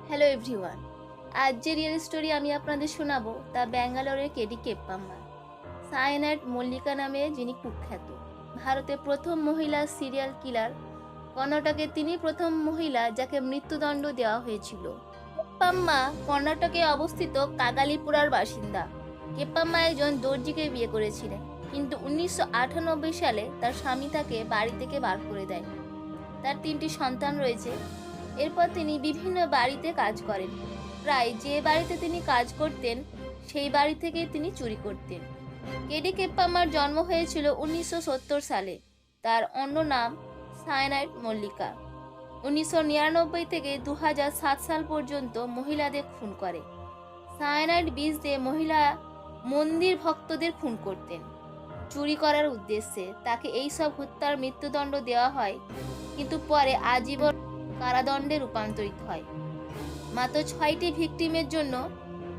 Hello everyone. আজ যে real story আমি আপনাদের শোনাবো তা ব্যাঙ্গালোরের কেডি কেপ্পাম্মা। সায়ানাইড মল্লিকা নামে যিনি কুখ্যাত, ভারতের প্রথম মহিলা সিরিয়াল কিলার। কর্ণাটকে তিনি প্রথম মহিলা যাকে মৃত্যুদণ্ড দেওয়া হয়েছিল। কেপ্পাম্মা কর্ণাটকে অবস্থিত কাগালিপুরার বাসিন্দা। কেপ্পাম্মা একজন দর্জিকে বিয়ে করেছিলেন, কিন্তু 1998 সালে তার স্বামী তাকে বাড়ি থেকে বার করে দেয়। তার 3টি সন্তান রয়েছে। এরপর তিনি বিভিন্ন বাড়িতে কাজ করেন। প্রায় যে বাড়িতে তিনি কাজ করতেন সেই বাড়ি থেকে তিনি চুরি করতেন। কেডি কেপ্পাম্মার জন্ম হয়েছিল 1970 সালে। তার অন্য নাম সায়ানাইড মল্লিকা। 1999 থেকে 2007 সাল পর্যন্ত মহিলাদের খুন করে। সায়ানাইড বিষ দিয়ে মহিলা মন্দির ভক্তদের খুন করতেন চুরি করার উদ্দেশ্যে। তাকে এই সব হত্যার মৃত্যুদণ্ড দেওয়া হয়, কিন্তু পরে আজীবন কারাদণ্ডে রূপান্তরিত হয়। মাত্র 6টি ভিকটিমের জন্য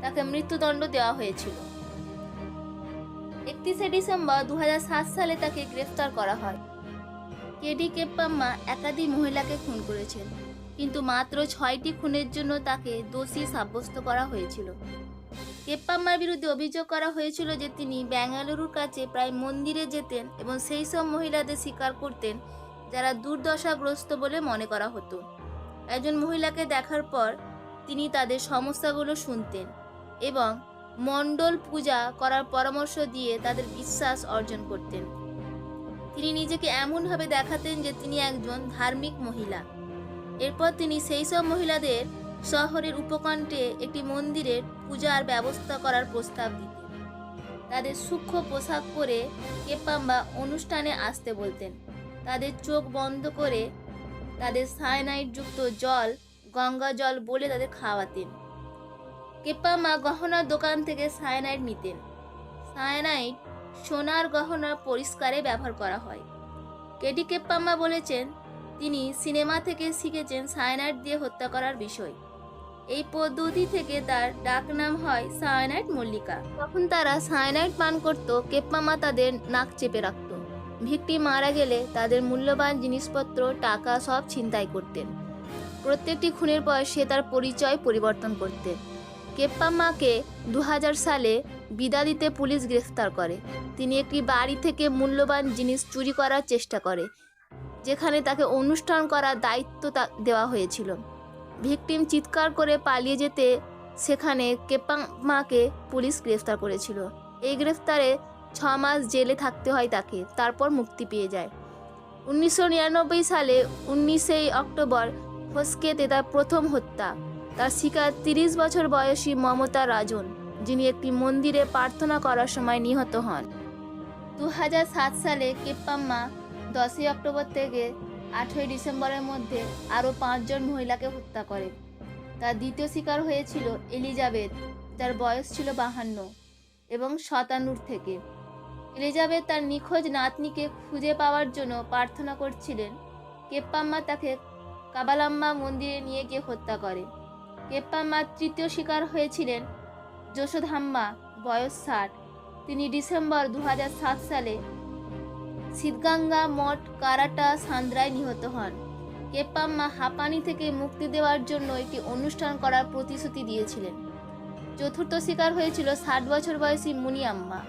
তাকে মৃত্যুদণ্ড দেওয়া হয়েছিল। 31শে ডিসেম্বর 2007 সালে তাকে গ্রেফতার করা হয়। কেডি কেপ্পাম্মা একাধিক মহিলাকে খুন করেছেন, কিন্তু মাত্র 6টি খুনের জন্য তাকে দোষী সাব্যস্ত করা হয়েছিল। কেপ্পাম্মার বিরুদ্ধে অভিযোগ করা হয়েছিল যে তিনি বেঙ্গালুরুর কাছে প্রায় মন্দিরে যেতেন এবং সেই সব মহিলাদের শিকার করতেন যারা দুর্দশাগ্রস্ত বলে মনে করা হতো। একজন মহিলাকে দেখার পর তিনি তাদের সমস্যাগুলো শুনতেন এবং মণ্ডল পূজা করার পরামর্শ দিয়ে তাদের বিশ্বাস অর্জন করতেন। তিনি নিজেকে এমনভাবে দেখাতেন যে তিনি একজন ধার্মিক মহিলা। এরপর তিনি সেই সব মহিলাদের শহরের উপকণ্ঠে একটি মন্দিরের পূজার ব্যবস্থা করার প্রস্তাব দিতেন। তাদের সূক্ষ্ম পোশাক পরে কেপ্পাম্মা অনুষ্ঠানে আসতে বলতেন। তাদের চোখ বন্ধ করে তাদের সায়ানাইডযুক্ত জল গঙ্গা জল বলে তাদের খাওয়াতেন। কেপ্পাম্মা গহনার দোকান থেকে সায়ানাইড নিতেন। সায়ানাইড সোনার গহনা পরিষ্কারে ব্যবহার করা হয়। কেডি কেপ্পাম্মা বলেছেন তিনি সিনেমা থেকে শিখেছেন সায়ানাইড দিয়ে হত্যা করার বিষয়। এই পদ্ধতি থেকে তার ডাকনাম হয় সায়ানাইড মল্লিকা। তখন তারা সায়ানাইড পান করত, কেপ্পাম্মা তাদের নাক চেপে রাখত। ভিকটিম মারা গেলে তাদের মূল্যবান জিনিসপত্র টাকা সব ছিনতাই করতেন। প্রত্যেকটি খুনের পর সে তার পরিচয় পরিবর্তন করতেন। কেপ্পাম্মাকে 2000 সালে বিদাদিতে পুলিশ গ্রেফতার করে। তিনি একটি বাড়ি থেকে মূল্যবান জিনিস চুরি করার চেষ্টা করে, যেখানে তাকে অনুষ্ঠান করার দায়িত্ব দেওয়া হয়েছিল। ভিকটিম চিৎকার করে পালিয়ে যেতে সেখানে কেপ্পাম্মাকে পুলিশ গ্রেফতার করেছিল। এই গ্রেফতারে 6 মাস জেলে থাকতে হয় তাকে, তারপর মুক্তি পেয়ে যায়। 1999 সালে 19শে অক্টোবর ফস্কেতে তার প্রথম হত্যা। তার শিকার 30 বছর বয়সী মমতা রাজন, যিনি একটি মন্দিরে প্রার্থনা করার সময় নিহত হন। 2007 সালে কেপ্পাম্মা 10ই অক্টোবর থেকে 8ই ডিসেম্বরের মধ্যে আরও 5 জন মহিলাকে হত্যা করে। তার দ্বিতীয় শিকার হয়েছিল এলিজাবেথ, যার বয়স ছিল 52 এবং শতানুর থেকে। এলিজাবেথ তার নিখোঁজ নাতনিকে খুঁজে পাওয়ার জন্য প্রার্থনা করছিলেন। কেপ্পাম্মা তাকে কাবালাম্মা মন্দিরে নিয়ে গিয়ে হত্যা করে। কেপ্পাম্মার তৃতীয় শিকার হয়েছিলেন যশোধাম্মা, বয়স 60। তিনি ডিসেম্বর 2007 সালে সিদ্ধগঙ্গা মঠ কারাটা সান্দ্রায় নিহত হন। কেপ্পাম্মা হাঁপানি থেকে মুক্তি দেওয়ার জন্য একটি অনুষ্ঠান করার প্রতিশ্রুতি দিয়েছিলেন। চতুর্থ শিকার হয়েছিল 60 বছর বয়সী মুনিয়াম্মা,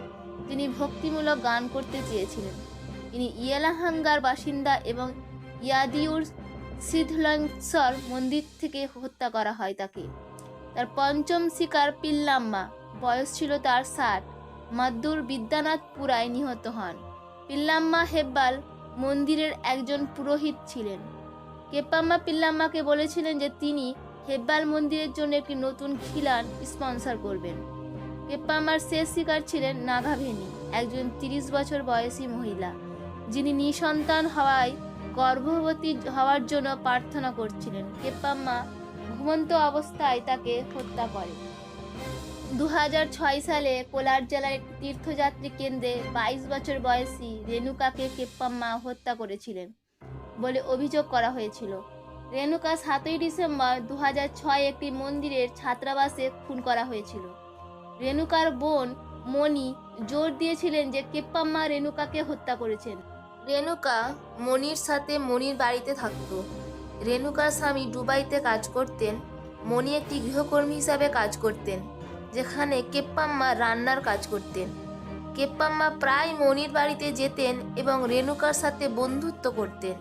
যিনি ভক্তিমূলক গান করতে চেয়েছিলেন। তিনি ইয়ালাহাঙ্গার বাসিন্দা এবং ইয়াদিউর সিদ্ধলিঙ্গেশ্বর মন্দির থেকে হত্যা করা হয় তাকে। তার পঞ্চম শিকার পিল্লাম্মা, বয়স ছিল তার 60, মাদ্দুর বিদ্যানাথপুরায় নিহত হন। পিল্লাম্মা হেব্বাল মন্দিরের একজন পুরোহিত ছিলেন। কেপ্পাম্মা পিল্লাম্মাকে বলেছিলেন যে তিনি হেব্বাল মন্দিরের জন্য একটি নতুন খিলান স্পন্সর করবেন। কেপ্পাম্মার শেষ শিকার ছিলেন নাগাভেনি, একজন 30 বছর বয়সী মহিলা, যিনি নিঃসন্তান হওয়ায় গর্ভবতী হওয়ার জন্য প্রার্থনা করছিলেন। কেপ্পাম্মা ঘুমন্ত অবস্থায় তাকে হত্যা করে। 2006 সালে কোলার জেলার একটি তীর্থযাত্রী কেন্দ্রে 22 বছর বয়সী রেণুকাকে কেপ্পাম্মা হত্যা করেছিলেন বলে অভিযোগ করা হয়েছিল। রেণুকা 7ই ডিসেম্বর 2006 একটি মন্দিরের ছাত্রাবাসে খুন করা হয়েছিল। রেণুকার বোন মণি জোর দিয়েছিলেন যে কেপ্পাম্মা রেণুকাকে হত্যা করেছেন। রেণুকা মণির সাথে মণির বাড়িতে থাকত। রেণুকার স্বামী দুবাইতে কাজ করতেন। মণি একটি গৃহকর্মী হিসাবে কাজ করতেন, যেখানে কেপ্পাম্মা রান্নার কাজ করতেন। কেপ্পাম্মা প্রায় মণির বাড়িতে যেতেন এবং রেণুকার সাথে বন্ধুত্ব করতেন।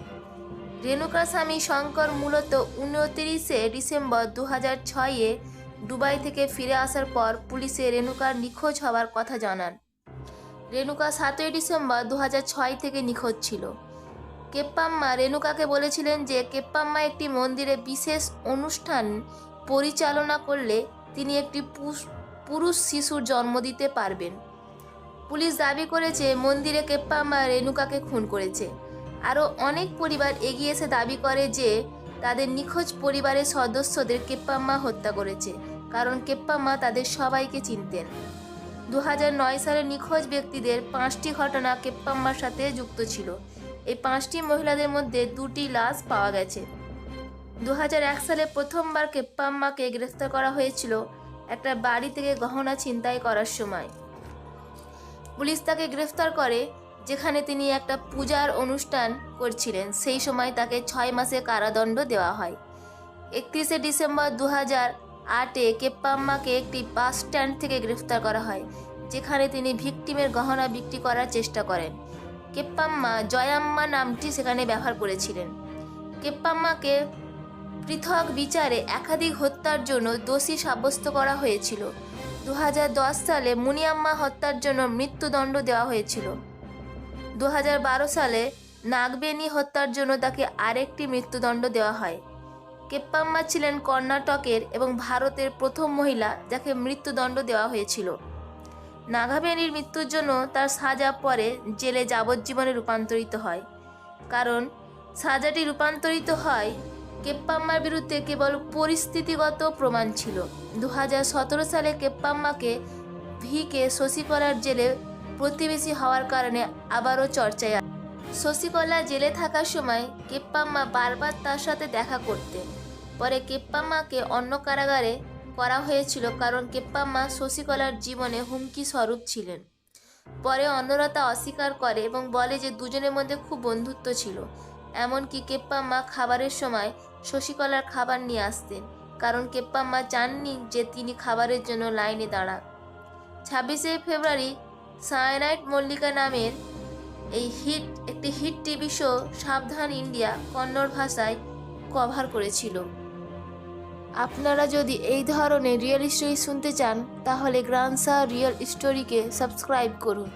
রেণুকার স্বামী শঙ্কর মূলত 29শে ডিসেম্বর 2006-এ দুবাই থেকে ফিরে আসার পর পুলিশে রেণুকার নিখোঁজ হওয়ার কথা জানান। রেণুকা 7ই ডিসেম্বর 2006 থেকে নিখোঁজ ছিল। কেপ্পাম্মা রেণুকাকে বলেছিলেন যে কেপ্পাম্মা একটি মন্দিরে বিশেষ অনুষ্ঠান পরিচালনা করলে তিনি একটি পুরুষ শিশুর জন্ম দিতে পারবেন। পুলিশ দাবি করেছে মন্দিরে কেপ্পাম্মা রেণুকাকে খুন করেছে। আরও অনেক পরিবার এগিয়ে এসে দাবি করে যে তাদের নিখোঁজ পরিবারের সদস্যদের কেপ্পাম্মা হত্যা করেছে, কারণ কেপ্পাম্মা তাদের সবাইকে চিনতেন। 2009 সালে নিখোঁজ ব্যক্তিদের 5টি ঘটনা কেপ্পাম্মার সাথে যুক্ত ছিল। এই 5টি মহিলাদের মধ্যে 2টি লাশ পাওয়া গেছে। 2001 সালে প্রথমবার কেপ্পাম্মাকে গ্রেফতার করা হয়েছিল একটা বাড়ি থেকে গহনা ছিনতাই করার সময়। পুলিশ তাকে গ্রেফতার করে যেখানে তিনি একটা পূজার অনুষ্ঠান করছিলেন। সেই সময় তাকে 6 মাসের কারাদণ্ড দেওয়া হয়। 31শে ডিসেম্বর 2008-এ কেপ্পাম্মাকে একটি বাস স্ট্যান্ড থেকে গ্রেফতার করা হয়, যেখানে তিনি ভিকটিমের গহনা বিক্রি করার চেষ্টা করেন। কেপ্পাম্মা জয়াম্মা নামটি সেখানে ব্যবহার করেছিলেন। কেপ্পাম্মাকে পৃথক বিচারে একাধিক হত্যার জন্য দোষী সাব্যস্ত করা হয়েছিল। 2010 সালে মুনিয়াম্মা হত্যার জন্য মৃত্যুদণ্ড দেওয়া হয়েছিল। 2012 সালে নাগবেনি হত্যার জন্য তাকে আরেকটি মৃত্যুদণ্ড দেওয়া হয়। কেপ্পাম্মা ছিলেন কর্ণাটকের এবং ভারতের প্রথম মহিলা যাকে মৃত্যুদণ্ড দেওয়া হয়েছিল। নাগাবেনির মৃত্যুর জন্য তার সাজা পরে জেলে যাবজ্জীবনে রূপান্তরিত হয়। কারণ সাজাটি রূপান্তরিত হয় কেপ্পাম্মার বিরুদ্ধে কেবল পরিস্থিতিগত প্রমাণ ছিল। 2017 সালে কেপ্পাম্মাকে ভিকে শশিকলার জেলে প্রতিবেশী হওয়ার কারণে আবারও চর্চায় আসে। শশিকলা জেলে থাকার সময় কেপ্পাম্মা বারবার তার সাথে দেখা করতেন। পরে কেপ্পাম্মাকে অন্য কারাগারে করা হয়েছিল কারণ কেপ্পাম্মা শশিকলার জীবনে হুমকি স্বরূপ ছিলেন। পরে অন্যরা তা অস্বীকার করে এবং বলে যে দুজনের মধ্যে খুব বন্ধুত্ব ছিল। এমনকি কেপ্পাম্মা খাবারের সময় শশিকলার খাবার নিয়ে আসতেন, কারণ কেপ্পাম্মা চাননি যে তিনি খাবারের জন্য লাইনে দাঁড়ান। 26শে ফেব্রুয়ারি সায়ানাইট মল্লিকা নামের একটি হিট টিভি শো সাবধান ইন্ডিয়া কন্নড় ভাষায় কভার করেছিল। আপনারা যদি এই ধরনের রিয়েল স্টোরি শুনতে চান তাহলে গ্রানসা রিয়েল স্টোরিকে সাবস্ক্রাইব করুন।